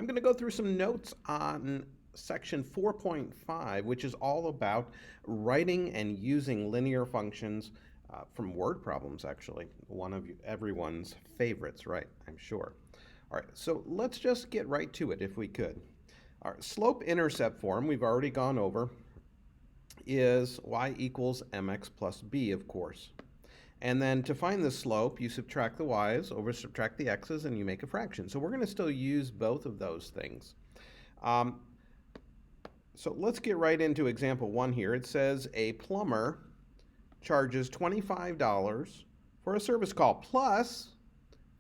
I'm going to go through some notes on section 4.5, which is all about writing and using linear functions from word problems, actually. One of everyone's favorites, right? I'm sure. All right, so let's just get right to it if we could. All right, slope-intercept form, we've already gone over, is y equals mx plus b, of course. And then to find the slope, you subtract the y's over subtract the x's, and you make a fraction. So we're going to still use both of those things. So let's get right into example 1 here. It says a plumber charges $25 for a service call plus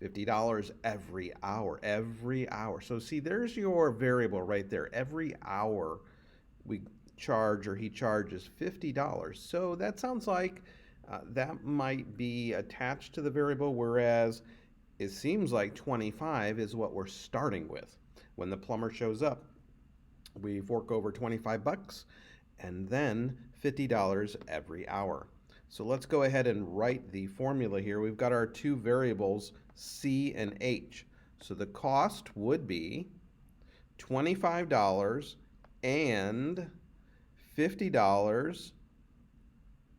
$50 every hour. So see, there's your variable right there. Every hour we charge, or he charges $50. So that sounds like that might be attached to the variable, whereas it seems like 25 is what we're starting with. When the plumber shows up, we fork over 25 bucks and then $50 every hour. So let's go ahead and write the formula here. We've got our two variables, C and H. So the cost would be $25 and $50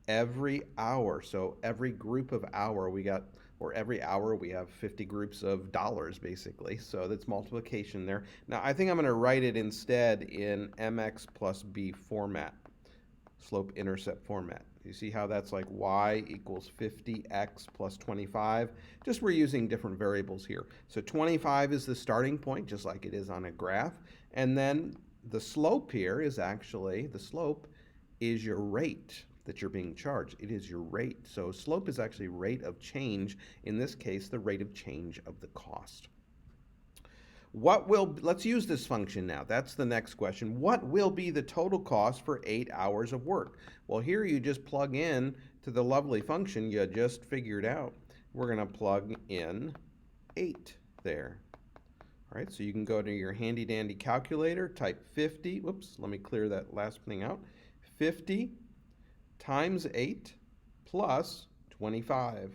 every hour. So every group of hour we got, or every hour we have 50 groups of dollars basically. So that's multiplication there. Now I think I'm going to write it instead in mx plus b format, slope-intercept format. You see how that's like y equals 50x plus 25? Just we're using different variables here. So 25 is the starting point, just like it is on a graph. And then the slope here is actually, the slope is your rate that you're being charged. It is your rate. So slope is actually rate of change. In this case, the rate of change of the cost. Let's use this function now. That's the next question. What will be the total cost for 8 hours of work? Well, here you just plug in to the lovely function you just figured out. We're going to plug in 8 there. All right, so you can go to your handy dandy calculator, type 50. Whoops, let me clear that last thing out. 50 times 8 plus 25.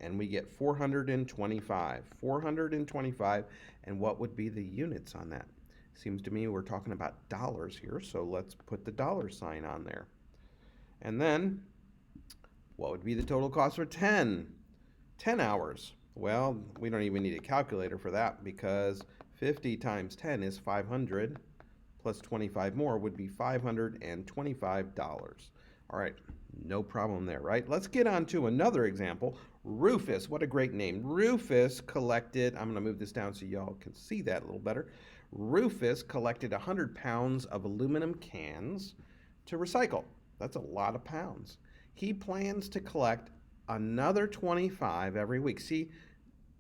And we get 425. 425, and what would be the units on that? Seems to me we're talking about dollars here, so let's put the dollar sign on there. And then, what would be the total cost for 10 hours? Well, we don't even need a calculator for that, because 50 times 10 is 500, plus 25 more would be $525. All right, no problem there, right? Let's get on to another example. Rufus, what a great name. Rufus collected, I'm going to move this down so y'all can see that a little better. Rufus collected 100 pounds of aluminum cans to recycle. That's a lot of pounds. He plans to collect another 25 every week. See,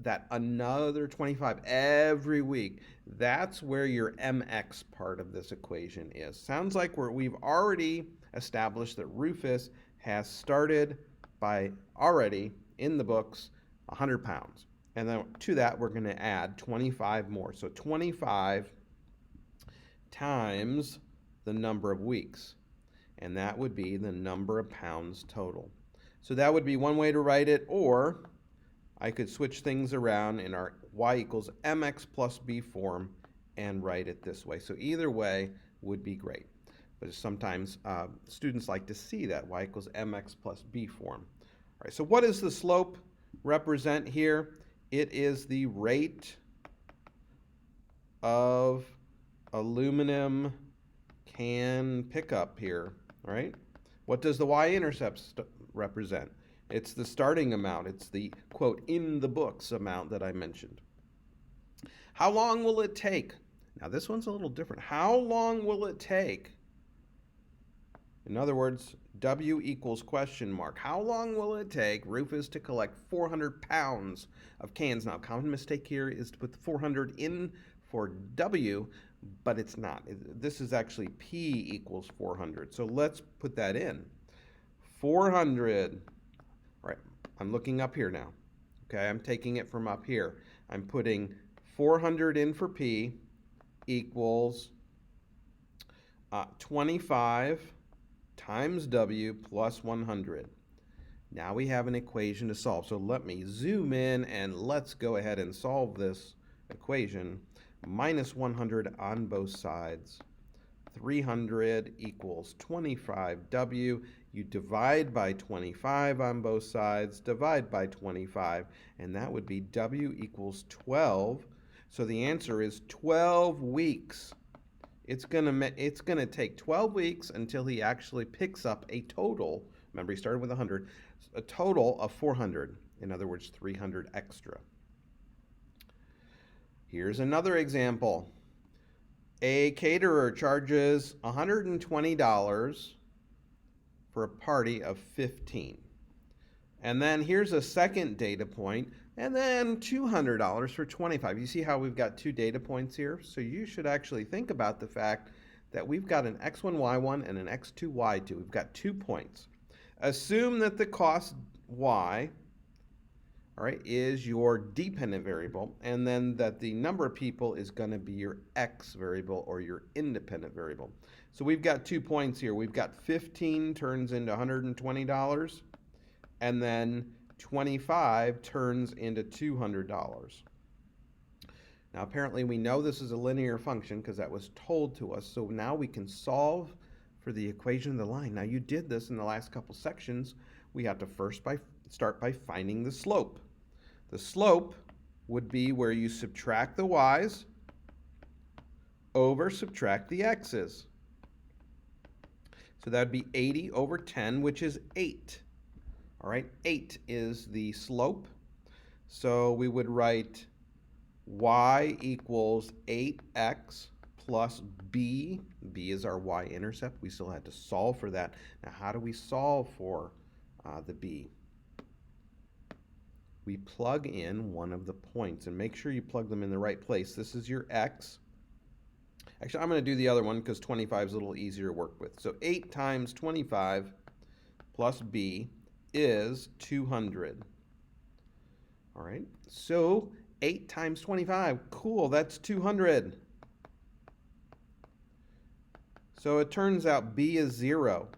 that another 25 every week, that's where your mx part of this equation is. Sounds like we've already established that Rufus has started by already in the books 100 pounds. And then to that, we're going to add 25 more. So 25 times the number of weeks. And that would be the number of pounds total. So that would be one way to write it, or I could switch things around in our y equals mx plus b form and write it this way. So either way would be great. But sometimes students like to see that y equals mx plus b form. All right, so what does the slope represent here? It is the rate of aluminum can pickup here, all right? What does the y-intercept represent? It's the starting amount. It's the, quote, in the books amount that I mentioned. How long will it take? Now this one's a little different. How long will it take? In other words, W equals question mark. How long will it take Rufus to collect 400 pounds of cans? Now, a common mistake here is to put the 400 in for W, but it's not. This is actually P equals 400. So let's put that in. 400. All right, I'm looking up here now. Okay, I'm taking it from up here. I'm putting 400 in for P equals 25 times W plus 100. Now we have an equation to solve. So let me zoom in and let's go ahead and solve this equation. minus 100 on both sides. 300 equals 25W. You divide by 25 on both sides, divide by 25, and that would be W equals 12. So the answer is 12 weeks. It's gonna take 12 weeks until he actually picks up a total. Remember, he started with 100, a total of 400. In other words, 300 extra. Here's another example. A caterer charges $120 for a party of 15. And then here's a second data point, and then $200 for 25. You see how we've got two data points here? So you should actually think about the fact that we've got an x1, y1 and an x2, y2. We've got 2 points. Assume that the cost y, all right, is your dependent variable, and then that the number of people is going to be your x variable or your independent variable. So we've got 2 points here. We've got 15 turns into $120, and then 25 turns into $200. Now apparently we know this is a linear function because that was told to us, so now we can solve for the equation of the line. Now you did this in the last couple sections. We have to first start by finding the slope. The slope would be where you subtract the y's over subtract the x's. So that would be 80 over 10, which is 8. All right, 8 is the slope. So we would write y equals 8x plus b. B is our y-intercept. We still had to solve for that. Now, how do we solve for the b? We plug in one of the points, and make sure you plug them in the right place. This is your x. Actually, I'm going to do the other one because 25 is a little easier to work with. So 8 times 25 plus b is 200. All right, so 8 times 25, cool, that's 200. So it turns out b is 0.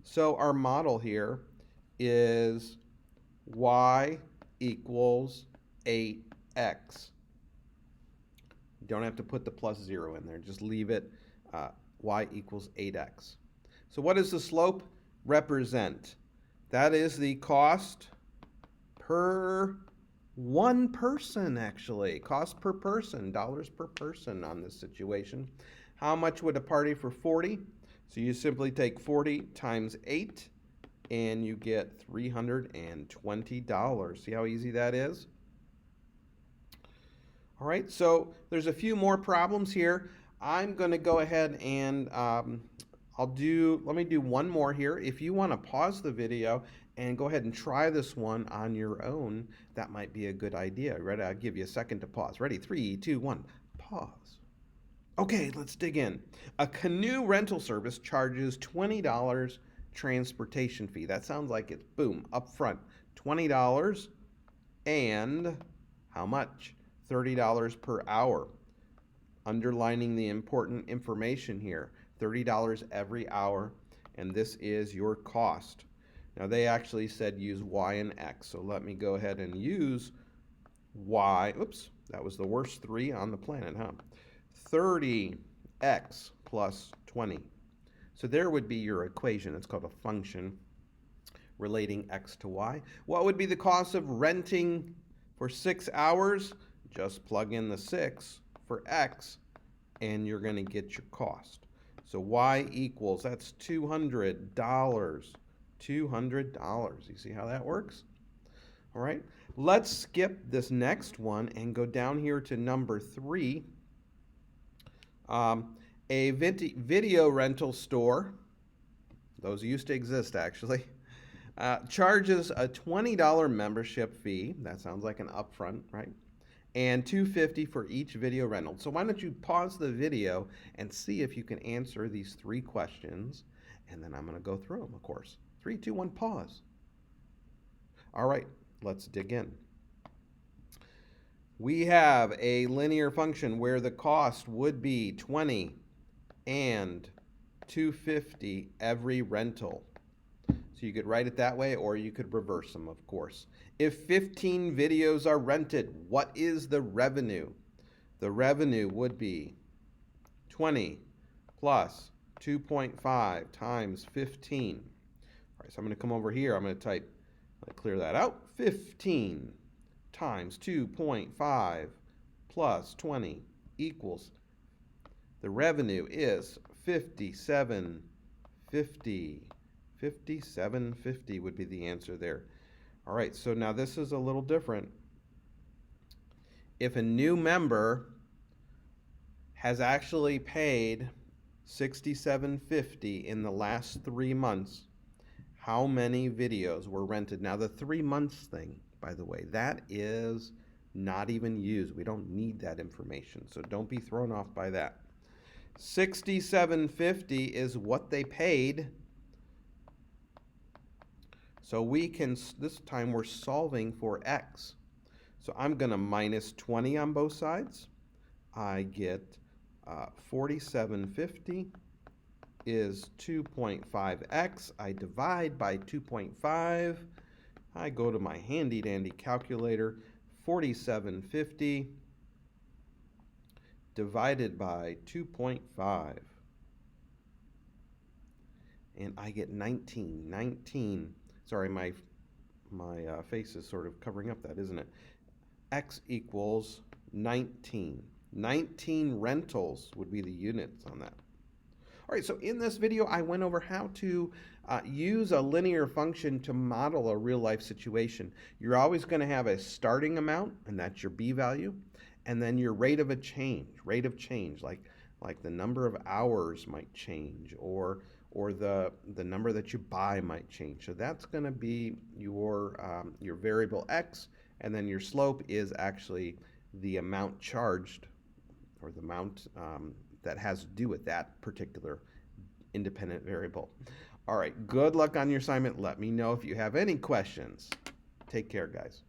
So our model here is y equals 8x. You don't have to put the plus 0 in there. Just leave it y equals 8x. So what does the slope represent? That is the cost per one person, actually. Cost per person, dollars per person on this situation. How much would a party for 40? So you simply take 40 times 8, and you get $320. See how easy that is? All right, so there's a few more problems here. I'm going to go ahead and let me do one more here. If you want to pause the video and go ahead and try this one on your own, that might be a good idea. Ready? I'll give you a second to pause. Ready? 3, 2, 1, pause. Okay, let's dig in. A canoe rental service charges $20 transportation fee. That sounds like it's boom, up front. $20 and how much? $30 per hour. Underlining the important information here. $30 every hour, and this is your cost. Now they actually said use y and x, so let me go ahead and use y. Oops, that was the worst 3 on the planet, huh? 30x plus 20. So there would be your equation. It's called a function relating x to y. What would be the cost of renting for 6 hours? Just plug in the 6 for x, and you're going to get your cost. So y equals, that's $200. $200. You see how that works? All right, let's skip this next one and go down here to number 3. A video rental store, those used to exist actually, charges a $20 membership fee. That sounds like an upfront, right? And $250 for each video rental. So why don't you pause the video and see if you can answer these 3 questions, and then I'm going to go through them, of course. 3, 2, 1, pause. All right, let's dig in. We have a linear function where the cost would be 20 and $250 every rental. So you could write it that way, or you could reverse them, of course. If 15 videos are rented, what is the revenue? the revenue would be 20 plus 2.5 times 15. All right, so I'm going to come over here. I'm going to clear that out. 15 times 2.5 plus 20 equals, the revenue is 57.50. 57.50 would be the answer there. All right, so now this is a little different. If a new member has actually paid $67.50 in the last 3 months, how many videos were rented? Now the 3 months thing, by the way, that is not even used. We don't need that information, so don't be thrown off by that. $67.50 is what they paid. So we can, this time we're solving for X. So I'm going to minus 20 on both sides. I get 47.50 is 2.5x. I divide by 2.5. I go to my handy dandy calculator. 47.50 divided by 2.5. And I get 19. Sorry, my face is sort of covering up that, isn't it? X equals 19. 19 rentals would be the units on that. All right, so in this video, I went over how to use a linear function to model a real-life situation. You're always going to have a starting amount, and that's your B value, and then your rate of change, like the number of hours might change, or the number that you buy might change. So that's going to be your variable X, and then your slope is actually the amount charged, or the amount that has to do with that particular independent variable. All right, good luck on your assignment. Let me know if you have any questions. Take care, guys.